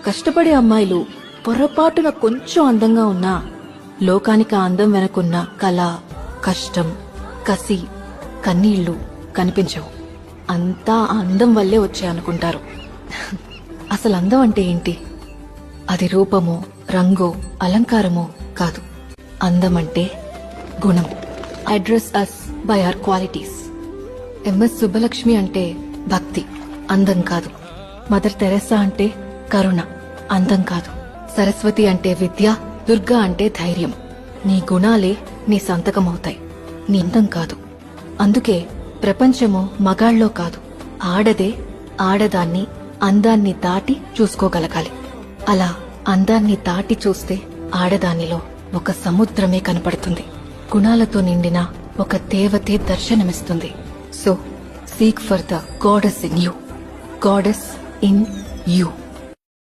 కష్టపడే అమ్మాయిలు పొరపాటున కొంచెం అందంగా ఉన్నా లోకానికి ఆ అందం వెనకున్న కళ, కష్టం, కసి, కన్నీళ్లు కనిపించవు. అంతా ఆ అందం వల్లే వచ్చాయనుకుంటారు. అసలు అందం అంటే ఏంటి? అది రూపమో, రంగో, అలంకారమో కాదు. అందం అంటే గుణం. Address us by our qualities. MS Subbalakshmi అంటే భక్తి, అందం కాదు. మదర్ తెరెసా అంటే కరుణ, అందం కాదు. సరస్వతి అంటే విద్య, దుర్గా అంటే ధైర్యం. నీ గుణాలే నీ సంతకమవుతాయి, నీ అందం కాదు. అందుకే ప్రపంచము మగాళ్ళలో కాదు, ఆడదే ఆడదాన్ని అందాన్ని దాటి చూసుకోగలగాలి. అలా అందాన్ని దాటి చూస్తే ఆడదానిలో ఒక సముద్రమే కనపడుతుంది. గుణాలతో నిండిన ఒక దేవతే దర్శనమిస్తుంది. So seek for the goddess in you. Goddess in you.